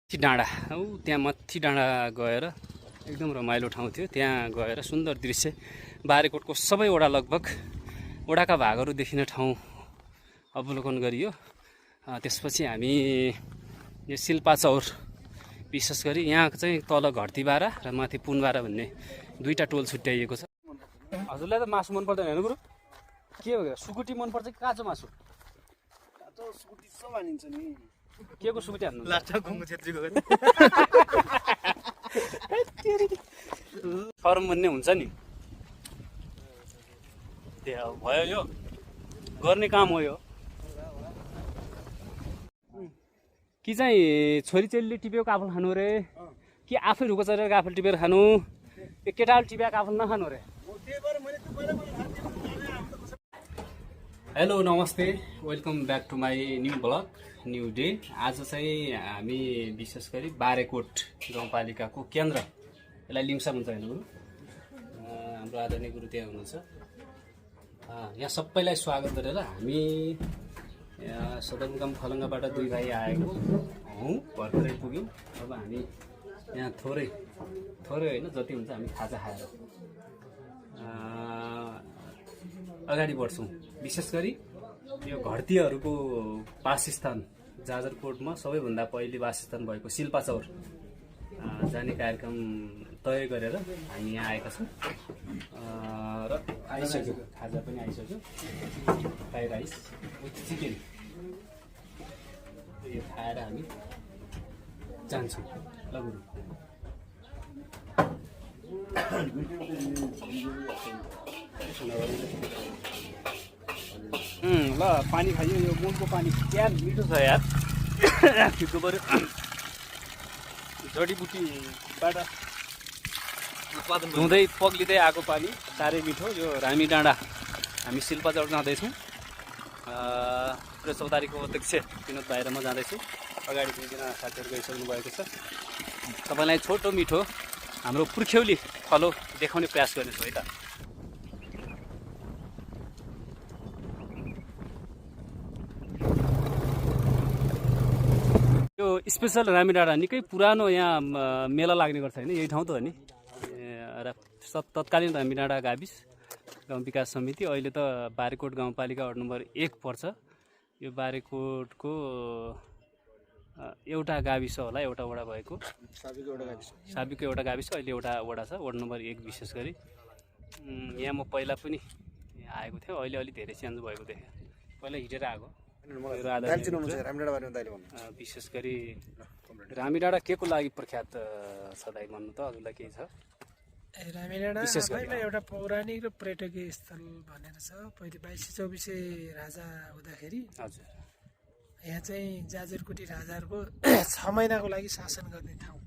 माथि डाँडा त्यहाँ माथि डाँडा गएर एकदम रमाइलो ठाउँ थियो। त्यहाँ गएर सुन्दर दृश्य बारेकोटको सबै वडा लगभग वडाका भागहरू देखिने ठाउँ अवलोकन गरियो। त्यसपछि हामी यो सिल्पाचौर विशेष गरी यहाँ चाहिँ तल घरतीबारा र माथि पुनबारा भन्ने दुईटा टोल छुट्याइएको छ। हजुरलाई त मासु मन पर्दैन हेर्नु गुरु? के हो सुकुटी मन पर्छ कि काँचो मासु? काँचो सुकुटी सब हानिन्छ नि। के को सुकुटी हान्नु? लाटा गुङ्गु छेत्रीको फर्म भन्ने हुन्छ नि, त्यो भयो। यो गर्ने काम हो यो कि चाहिँ छोरीचेलीले टिपेको काफल खानु रे कि आफै रुखो चढेर काफल टिपेर खानु? यो केटाले टिपेको काफल नखानु रे। हेलो नमस्ते, welcome back to my new blog new day. आज चाहिँ हामी विशेष गरी बारेकोट गाउँपालिकाको केन्द्र, यसलाई लिम्सा भन्छ होइन गुरु? हाम्रो आदरणीय गुरु त्यहाँ हुनुहुन्छ। यहाँ सबैलाई स्वागत गरेर हामी सदरमुकाम खलङ्गाबाट दुई भाइ आएको हौँ, भर्खरै पुग्यौँ। अब हामी यहाँ थोरै होइन जति हुन्छ हामी खाजा खाएर अगाडि बढ्छौँ। विशेष गरी यो घरतीहरूको वासस्थान जाजरकोटमा सबैभन्दा पहिले वासस्थान भएको सिल्पाचौर जाने कार्यक्रम तय गरेर हामी यहाँ आएका छौँ र आइसक्यो, खाजा पनि आइसक्यो। फ्राई राइस विथ चिकन यो खाएर हामी जान्छौँ। ल गुरु ल पानी खाइयो। यो मुलको पानी क्या मिठो छ यार, खिच्नु पऱ्यो। जडीबुटीबाट धुँदै पग्लिँदै आएको पानी साह्रै मिठो। यो रामी डाँडा हामी सिल्पाचौर जाँदैछौँ र चौतारीको अध्यक्ष विनोद भाइ र म जाँदैछु। अगाडि दुईजना साथीहरू गइसक्नु भएको छ। तपाईँलाई छोटो मिठो हाम्रो पुर्ख्यौली फलो देखाउने प्रयास गर्नेछु है त। यो स्पेसल रामी डाँडा निकै पुरानो यहाँ मेला लाग्ने गर्छ होइन? यही ठाउँ त हो नि? र तत्कालीन रामी डाँडा गाविस गाउँ विकास समिति, अहिले त बारेकोट गाउँपालिका वार्ड नम्बर 1 पर्छ। यो बारेकोटको एउटा गाविस होला, एउटा वडा भएको। साबिकको एउटा गाविस, अहिले एउटा वडा छ, वार्ड नम्बर 1 विशेष गरी। यहाँ म पहिला पनि आएको थियो, अहिले अलि धेरै चेन्ज भएको देखेँ। पहिला हिँडेर आएको। विशेष गरी रामी डाँडा के को लागि प्रख्यात छ दाइ भन्नु त? हजुरलाई केही छ? रामी डाँडा पहिला एउटा पौराणिक र पर्यटकीय स्थल भनेर छ। पहिले 2224 राजा हुँदाखेरि हजुर यहाँ चाहिँ जाजरकोटी राजाहरूको 6 महिनाको लागि शासन गर्ने ठाउँ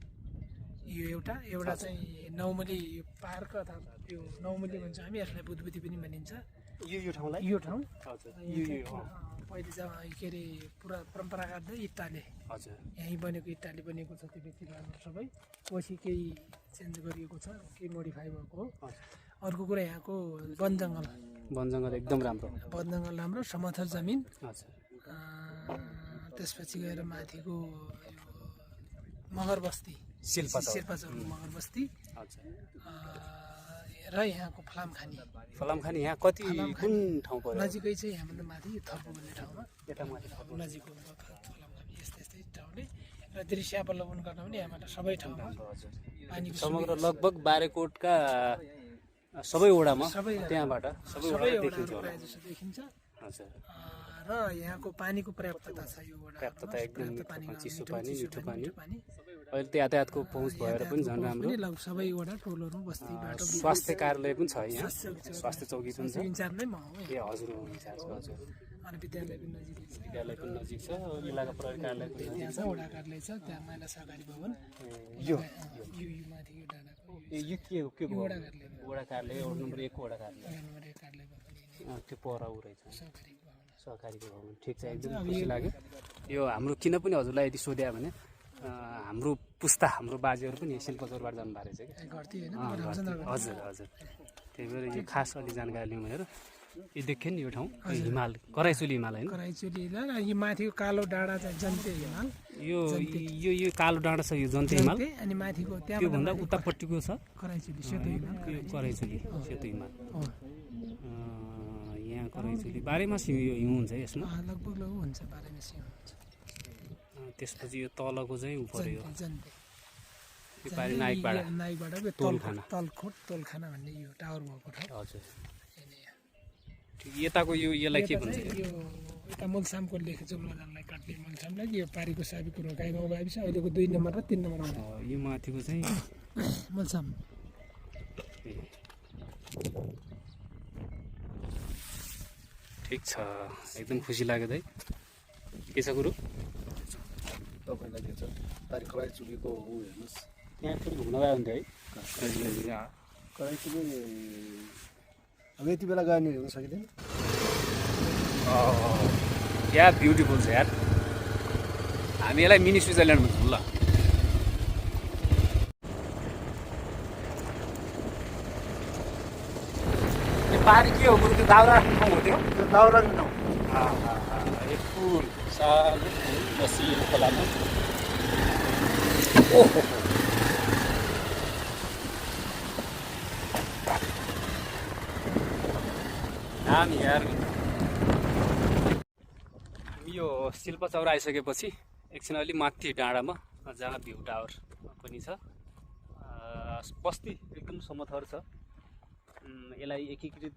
यो एउटा चाहिँ नौमली पार्क अथवा यो नौमली भन्छ हामी, यसलाई बुद्धबुद्धि पनि भनिन्छ। यो ठाउँलाई यो ठाउँ हजुर पहिले चाहिँ के अरे पुरा परम्परागत इट्टाले, हजुर यहीँ बनेको इट्टाले बनेको छ त्यो व्यक्ति भागहरू सबै। पछि केही चेन्ज गरिएको छ, केही मोडिफाई भएको हो। अर्को कुरा यहाँको वन जङ्गल एकदम राम्रो, वन जङ्गल राम्रो, समथर जमिन। हजुर त्यसपछि गएर माथिको मगर बस्ती, सिल्पाचौरको मगर बस्ती र यहाँको फलामखानी। यहाँ कति कुन ठाउँ पर्यो? नजिकै चाहिँ यहाँभन्दा माथि थर्पो भन्ने ठाउँमा नजिक फलामखानी। यस्तै ठाउँले र दृश्य अवलोकन गर्न पनि यहाँबाट सबै ठाउँमा पानीको समग्र लगभग बारेकोटका सबै वडामा त्यहाँबाट सबै देखिन्छ। हजुर र यहाँको पानीको पर्याप्तता छ। यो पर्याप्तता एकदम चिसो पानी, मिठो पानी। अहिले त यातायातको पहुँच भएर पनि झन् राम्रो। सबैवटा टोलहरू, बस्ती, बाटो, स्वास्थ्य कार्यालय पनि छ यहाँ, स्वास्थ्य चौकी पनि छ। इन्चार्ज नै म हो। ए हजुर हजुर। अनि विद्यालय पनि नजिक छ, इलाका प्रहरी कार्यालय पनि त्यहाँ छ, वडा कार्यालय छ, त्यहाँ महिला सहकारी भवन। यो माथि यो डाँडाको यो के वडा कार्यालय, वार्ड नम्बर 1 को वडा कार्यालय त्यो पर ऊ रहेछ सहकारीको भवन। ठिक छ, एकदम खुसी लाग्यो। यो हाम्रो किन पनि हजुरलाई यदि सोध्या भने हाम्रो पुस्ता, हाम्रो बाजेहरू पनि सिल्पाचौरबाट जानुभएको रहेछ कि? हजुर हजुर। त्यही भएर यो खास अलि जानकारी लिउँ भनेर यो देख्यो नि यो ठाउँ हिमाल कराइचुली हिमाल होइन कराइचुली हिमाल अनि यो माथिको कालो डाँडा चाहिँ जन्ते हिमाल यो यो यो कालो डाँडा छ यो जन्ते हिमाल अनि माथिको त्योभन्दा उतापट्टिको छ कराइचुली सेतो हिमाल यो कराइचुली सेतो हिमाल हो यहाँ कराइचुली बाह्रैमास यो हिउँ हुन्छ है यसमा लगभग हुन्छ 12 मास हिउँ हुन्छ त्यसपछि यो तलको चाहिँ उ पर्यो जन्ते यो पारि नाइकबाट तोलखाना तोलखाना भन्ने यो टावर भएको ठाउँ हजुर यताको यो यसलाई के भन्छ यो यता मलसामको लेख जुम्लालाई काट्ने मलसामलाई यो पारीको साबी कुरो गाईगाउँ गाविस अहिलेको 2 नम्बर र 3 नम्बर यो माथिको चाहिँ मलसाम ठिक छ एकदम खुसी लाग्यो दाइ के छ कुरो तपाईँलाई के छ तारिक कराइचुलीको ऊ हेर्नुहोस् यहाँ फेरि घुम्न गयो हुन्थ्यो है कराइचुली अब यति बेला गयो नि हेर्न सकिँदैन या ब्युटिफुल छ यार हामी यसलाई मिनी स्विजरल्यान्ड भन्छौँ ल यो पारी के हो बरु त्यो दाउरा ठाउँ हो त्यो दाउरा फुल सानो फुल बसिएको खोलामा ओहो दामी यार हामी यो शिल्प चौरा आइसकेपछि एकछिन अलि माथि डाँडामा जहाँ भ्यू टावर पनि छ बस्ती एकदम समथर छ यसलाई एकीकृत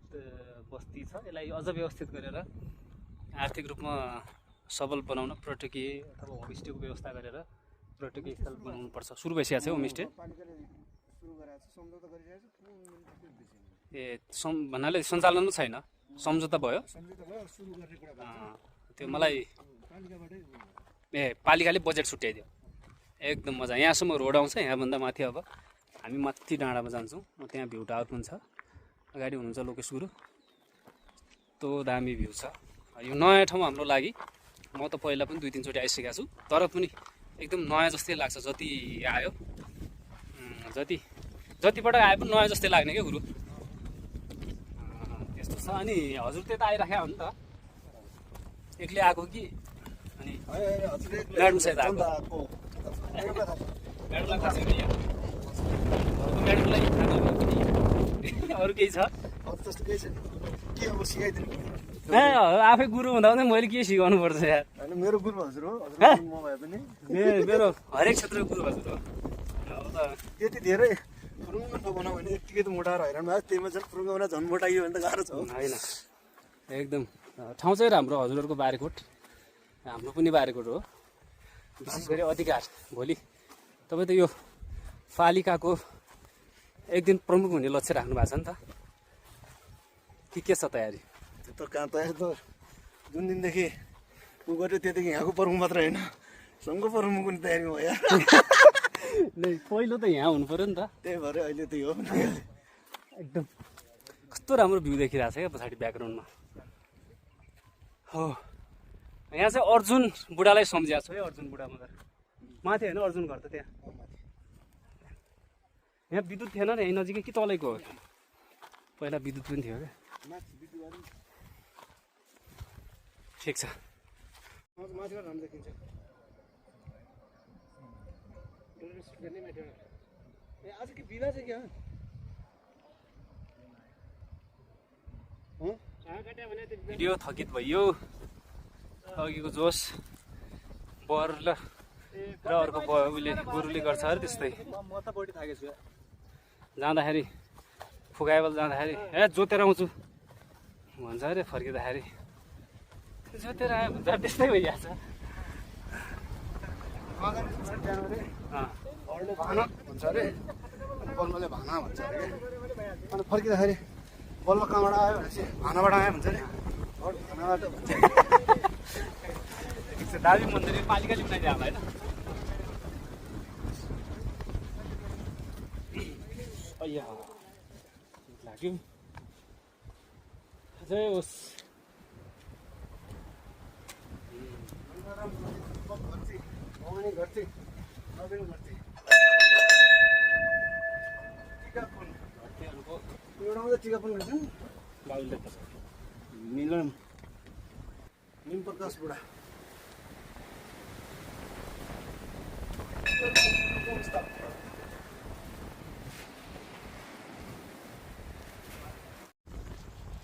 बस्ती छ यसलाई अझ व्यवस्थित गरेर आर्थिक रूपमा सबल बनाउन पर्यटकीय अथवा होमस्टेको व्यवस्था गरेर पर्यटकीय स्थल बनाउनु पर्छ सुरु भइसकेको छ होमस्टे ए भन्नाले सञ्चालन छैन सम्झौता भयो त्यो मलाई ए पालिकाले बजेट छुट्याइदियो एकदम मजा यहाँसम्म रोड आउँछ यहाँभन्दा माथि अब हामी माथि डाँडामा जान्छौँ त्यहाँ भ्यू टावर पनि छ अगाडि हुनुहुन्छ लोकेश गुरु त्यो दामी भ्यू छ यो नयाँ ठाउँ हाम्रो लागि म त पहिला पनि 2-3 चोटि आइसकेको छु तर पनि एकदम नयाँ जस्तै लाग्छ जति आयो जतिबाट आए पनि नयाँ जस्तै लाग्ने क्या गुरु त्यस्तो छ अनि हजुर त्यता आइराख्यो हो नि त एक्लै आएको कि अनि म्याडम सहित आएको अरू केही छ आफै गुरु हुँदा पनि मैले के सिकाउनु पर्छ यार मेरो गुरु हजुर हो म भए पनि मेरो हरेक क्षेत्रको गुरु हजुर हो अब त त्यति धेरै फुरुङ्ग नबनाऊ भने यत्तिकै त मोटाएर हैरान भयो त्यहीमा झन् फुरुङ्ग बनाएर झन् मोटाइयो भने त गाह्रो छ होइन एकदम ठाउँ चाहिँ राम्रो हजुरहरूको बारेकोट हाम्रो पनि बारेकोट हो विशेष गरी अधिकार भोलि तपाईँ त यो पालिकाको एक दिन प्रमुख हुने लक्ष्य राख्नु भएको छ नि त के छ तयारी त्यो त कहाँ तयारी त जुन दिनदेखि उ गऱ्यो त्यहाँदेखि यहाँको प्रमुख मात्र होइन सङ्घको प्रमुख पनि तयारी भयो पहिलो त यहाँ हुनु पऱ्यो नि त त्यही भएर अहिले त यो एकदम कस्तो राम्रो भ्यू देखिरहेको छ क्या पछाडि ब्याकग्राउन्डमा हो यहाँ चाहिँ अर्जुन बुढालाई सम्झिएको छु है अर्जुन बुढा मगर माथि होइन अर्जुन घर त त्यहाँ यहाँ विद्युत थिएन नि यहीँ नजिकै कि तलैको हो पहिला विद्युत पनि थियो क्या ठिक छ माथिबाट राम्रो देखिन्छ ए आज के बिदा चाहिँ क्या भिडियो थकित भइयो अघिको जोस बर ल र अर्को उसले गुरुले गर्छ अरे त्यस्तै म त बढी थाकेको छु जाँदाखेरि फुगाएबल जाँदाखेरि ए जोतेर आउँछु भन्छ अरे फर्किँदाखेरि जोतेर आयो भन्छ त्यस्तै भइहाल्छ भाना भन्छ अरे बल्लले भाना भन्छ अरे अनि फर्किँदाखेरि बल्ल कहाँबाट आयो भनेपछि भानाबाट आयो भन्छ अरे भानाबाट भन्छ दाबी मन्दिर पालिकाले बनाइदियो होला होइन अय्या लाग्यो जय होस् घरती टिकापुन एउटामा त टिकापुन भन्छ बाबुले त निम प्रकाश बुढा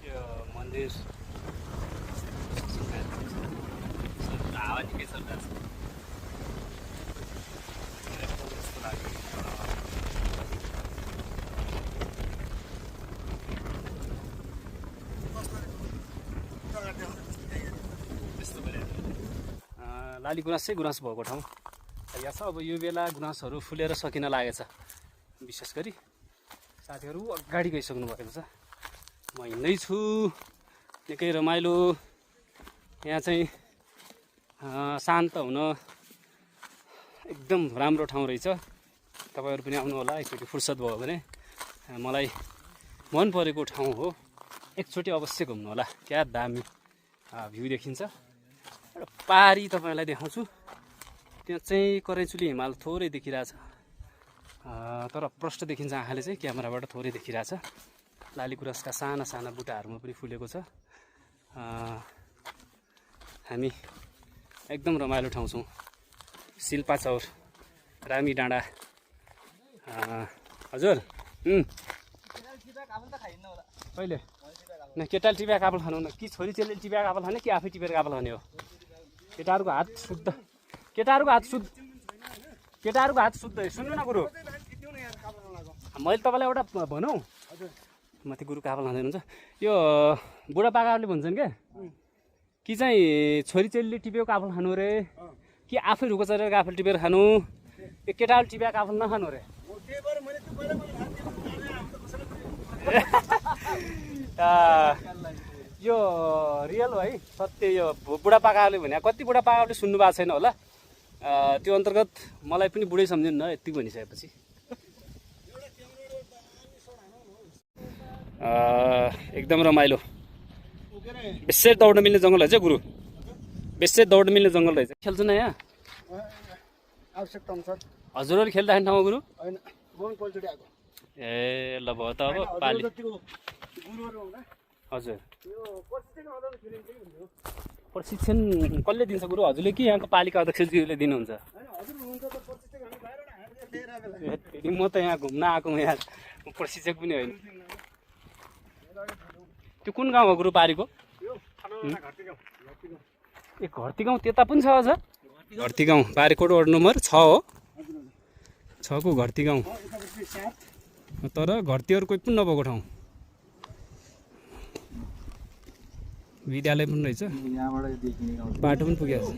यो मन्दिर हावा निकै चलिरहेको छ। लाली गुराँसै गुराँस भएको ठाउँ यहाँ छ। अब यो बेला गुराँसहरू फुलेर सकिन लागेछ। विशेष गरी साथीहरू अगाडि गइसक्नु भएको छ। म हिँड्दैछु, निकै रमाइलो। यहाँ चाहिँ शान्त हुन एकदम राम्रो ठाउँ रहेछ। तपाईँहरू पनि आउनु होला एकचोटि फुर्सद भयो भने। मलाई मन परेको ठाउँ हो, एकचोटि अवश्य घुम्नु होला। क्या दामी भ्यू देखिन्छ। एउटा पारी तपाईँलाई देखाउँछु। त्यहाँ चाहिँ करैचुली हिमाल थोरै देखिरहेछ, तर प्रष्ट देखिन्छ आँखाले चाहिँ, क्यामेराबाट थोरै देखिरहेछ। लाली गुराँसका साना साना बुट्टाहरूमा पनि फुलेको छ। हामी एकदम रमाइलो ठाउँ छौँ। सिल्पाचौर, रामी डाँडा। हजुर कहिले न केटाले टिप्याएको आफल खानु न कि छोरी चेलीले टिप्याएको आफल खाने कि आफै टिपेर आफल खाने हो? केटाहरूको हात शुद्ध, केटाहरूको हात शुद्ध, केटाहरूको हात शुद्ध। सुन्नु न गुरु, मैले तपाईँलाई एउटा भनौँ, माथि गुरु काफल खाँदै हुन्छ। यो बुढापाकाहरूले भन्छन् क्या, कि चाहिँ छोरी चेलीले टिपेको काफल खानु रे कि आफै रुखो चढेर काफल टिपेर खानु, यो केटाहरूले टिपेको काफल नखानु रे। यो रियल हो है, सत्य। यो बुढापाकाहरूले भने कति बुढापाकाहरूले सुन्नु भएको छैन होला। त्यो अन्तर्गत मलाई पनि बुढै सम्झिनु न यति भनिसकेपछि। एकदम रमाइलो। बेसै दौड्न मिल्ने जङ्गल रहेछ गुरु, बेसै दौड्न मिल्ने जङ्गल रहेछ। खेल्छु न यहाँ आवश्यकता अनुसार। हजुरहरू खेल्दाखेरि ठाउँमा गुरु? होइन, पहिलोचोटि आएको। ए ल भयो त अब पालि। हजुर, प्रशिक्षण कसले दिन्छ गुरु? हजुरले कि यहाँको पालिका अध्यक्षज्यूले दिनुहुन्छ? म त यहाँ घुम्न आएको यहाँ, म प्रशिक्षक पनि होइन। त्यो कुन गाउँ हो गुरु पारीको? ए घरती गाउँ त्यता पनि छ अझ? घरती गाउँ बारीकोट वार्ड नम्बर 6 हो। 6 को घरती गाउँ, तर घरतीहरू कोही पनि नभएको ठाउँ। विद्यालय पनि रहेछ, बाटो पनि पुगेको छ।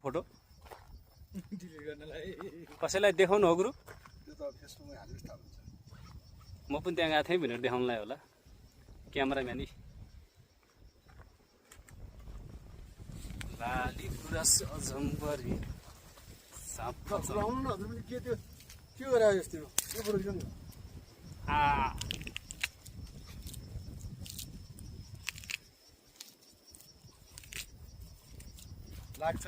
फोटो कसैलाई देखाउनु हो गुरु? म पनि त्यहाँ गएको थिएँ भनेर देखाउनुलाई होला क्यामेराम्यान। लाली गुराँस अजम्बरी के त्यो के गरे जस्तो यो फोटो खिच्नु लाग्छ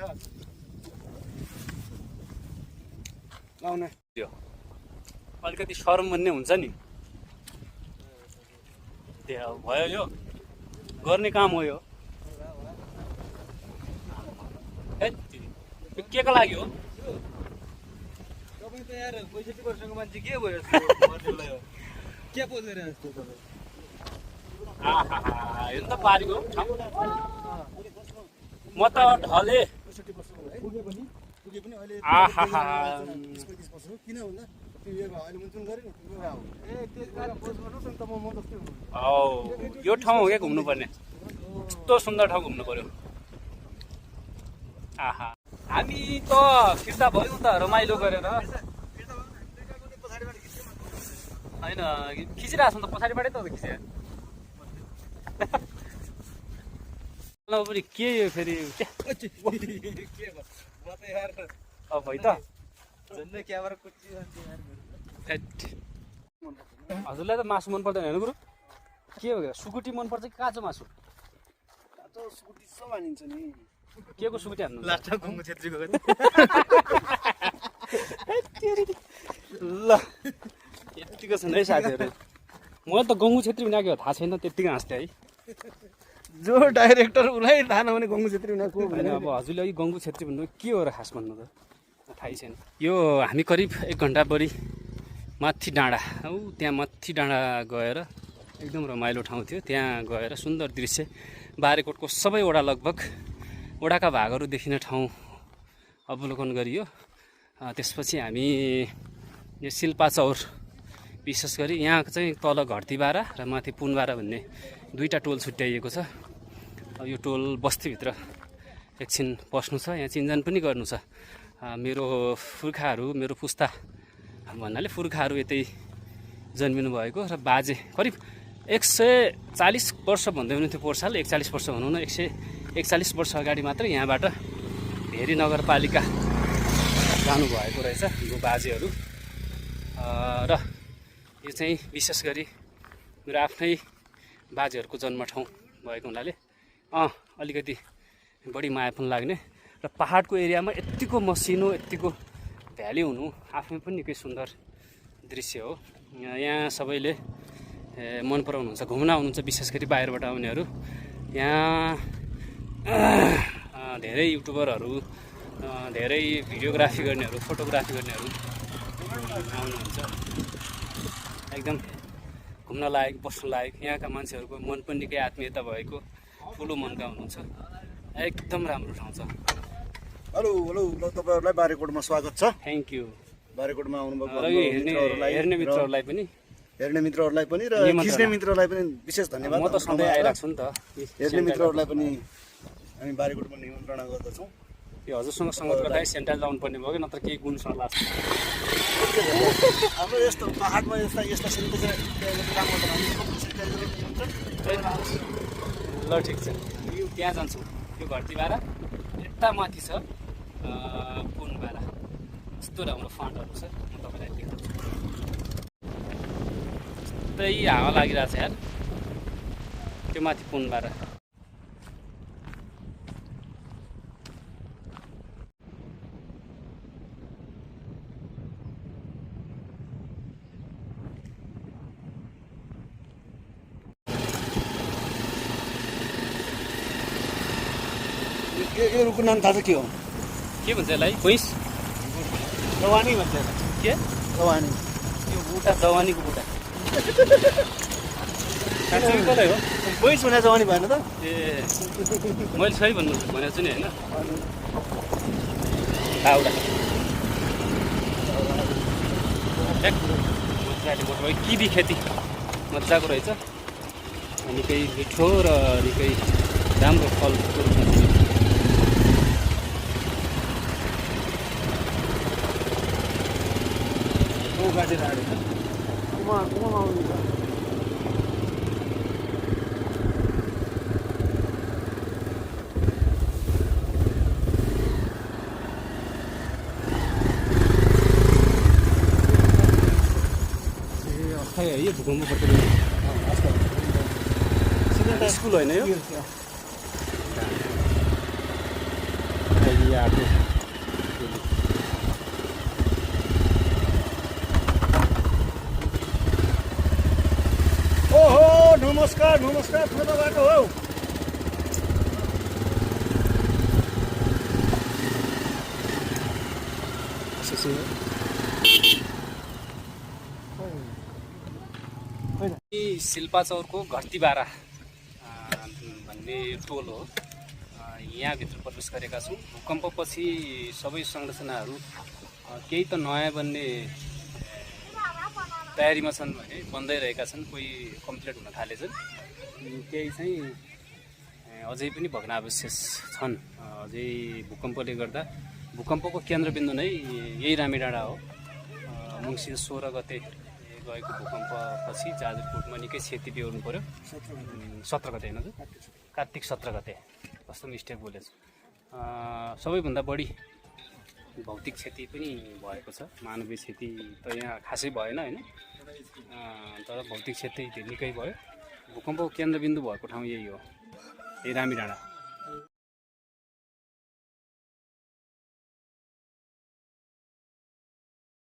लाउने। त्यो अलिकति शरम भन्ने हुन्छ नि, त्यो भयो। यो गर्ने काम हो यो। के को लागि हो? तपाईँ त यार 65 वर्षको मान्छे के भयो के पोजेर जस्तो तपाईँ? यो त पारीको ठाउँ। म त ढले पुगे पनि अहिले 20-25 वर्ष हो। किन भन्दा त्यो अहिले मुन्चुन गरे नि त्यो गाउँ ए त्यसबाट पोज गर्नुस् नि त। म जस्तै हुनु। यो ठाउँ हो क्या घुम्नुपर्ने, कस्तो सुन्दर ठाउँ घुम्नु पर्यो। आहा, हामी त फिर्ता भयौँ त रमाइलो गरेर। होइन खिचिरहेको छौँ त पछाडिबाटै त खिचे। पनि के यो फेरि अब है त हजुरलाई त मासु मन पर्दैन होइन गुरु? के हो सुकुटी मनपर्छ कि काँचो मासु? काँचो सुकुटी सब हानिन्छ नि। के को सुकुटी हान्नु? लास्टमा घुम्नु छेत्रीको ल यतिको छन् है साथीहरू। मैले त गङ्गु छेत्री विनाको थाहा छैन, त्यत्तिकै हाँस्थेँ है। जो डाइरेक्टर उसलाई थाहा नहुने गङ्गु छेत्री विना को होइन अब हजुरले अघि गङ्गु छेत्री भन्नु के हो र खास भन्नु त थाहै छैन। यो हामी करिब 1 घन्टा बढी माथि डाँडा त्यहाँ माथि डाँडा गएर एकदम रमाइलो ठाउँ थियो। त्यहाँ गएर सुन्दर दृश्य बारेकोटको सबै वडा लगभग वडाका भागहरू देखिने ठाउँ अवलोकन गरियो। त्यसपछि हामी यो सिल्पाचौर विशेष गरी यहाँ चाहिँ तल घरतीबारा र माथि पुनबारा भन्ने दुईवटा टोल छुट्याइएको छ। यो टोल बस्तीभित्र एकछिन पस्नु छ, यहाँ चिन्जान पनि गर्नु छ। मेरो पुर्खाहरू मेरो पुस्ता भन्नाले पुर्खाहरू यतै जन्मिनु भएको र बाजे करिब 140 वर्ष भन्दै हुनुहुन्थ्यो पोहोर साल, 41 वर्ष भनौँ न, 141 वर्ष अगाडि मात्र यहाँबाट भेरी नगरपालिका जानुभएको रहेछ यो बाजेहरू। र यो चाहिँ विशेष गरी मेरो आफ्नै बाजेहरूको जन्म ठाउँ भएको हुनाले अलिकति बढी माया पनि लाग्ने र पहाडको एरियामा यत्तिको मसिनो यत्तिको भ्याली हुनु आफै पनि निकै सुन्दर दृश्य हो। यहाँ सबैले मन पराउनुहुन्छ, घुम्न आउनुहुन्छ, विशेष गरी बाहिरबाट आउनेहरू। यहाँ धेरै युट्युबरहरू, धेरै भिडियोग्राफी गर्नेहरू, फोटोग्राफी गर्नेहरू आउनुहुन्छ। एकदम घुम्न लायक, बस्न लायक, यहाँका मान्छेहरूको मन पनि निकै आत्मीयता भएको ठुलो मनका हुनुहुन्छ। एकदम राम्रो ठाउँ छ। हेलो हेलो ल तपाईँहरूलाई बारेकोटमा स्वागत छ। Thank you. बारेकोटमा आउनुभएको हेर्ने मित्रहरूलाई पनि र खिच्ने मित्रहरूलाई पनि विशेष धन्यवाद। म त सधैँ आइरहेको छु नि त। हेर्ने मित्रहरूलाई पनि हामी बारेकोटमा निमन्त्रणा गर्दछौँ। यो हजुरसँग सङ्गत गर्दा सेन्ट्रल जानु पर्ने भयो कि नत्र केही गुण सर्ला हाम्रो यस्तो पाहाडमा यस्ता ल ठिक छ, यो त्यहाँ जान्छौँ। यो घरतीबारा यता माथि छ पुनबारा, यस्तो राम्रो फाँटहरू छ। म तपाईँलाई देखाउँछु। त्यही हावा लागिरहेको छ यार। त्यो माथि पुनबारा यो रुखको नाम थाहा छ के हो? के भन्छ यसलाई? भैँस जवानी भन्छ यसलाई। के जवानी? यो बुटा जवानीको बुटा साँच्चै कसलाई हो? भैँस भने जवानी भएन त? ए मैले सही भनेको छु नि होइन। हाउडा मजाले मोटो किबी खेती मजाको रहेछ। निकै मिठो र निकै राम्रो फलको रूपमा दिने। गाडी राडी आउनु है यो भूकम्प स्कुल होइन यो आएको। ओहो नमस्कार नमस्कार ठुलो बाटो हो। सिल्पाचौरको घरतीबारा भन्ने टोल हो। यहाँभित्र प्रवेश गरेका छौँ। भूकम्पपछि सबै संरचनाहरू केही त नयाँ बन्ने तयारीमा छन् भने बन्दै रहेका छन्, कोही कम्प्लिट हुन थालेछन्, केही चाहिँ अझै पनि भग्नावशेष छन्। अझै भूकम्पले गर्दा भूकम्पको केन्द्रबिन्दु नै यही रामीडाँडा हो। मङ्सिर 16 गते गएको भूकम्पपछि जाजरकोटमा निकै क्षति बेहोर्नु पऱ्यो। 17 गते होइन, कार्तिक 17 गते, कस्तो मिस्टेक बोलेछु। सबैभन्दा बढी भौतिक क्षति पनि भएको छ। मानवीय क्षति त यहाँ खासै भएन होइन, तर भौतिक क्षति निकै भयो। भूकम्पको केन्द्रबिन्दु भएको ठाउँ यही हो, यही रामीडाँडा।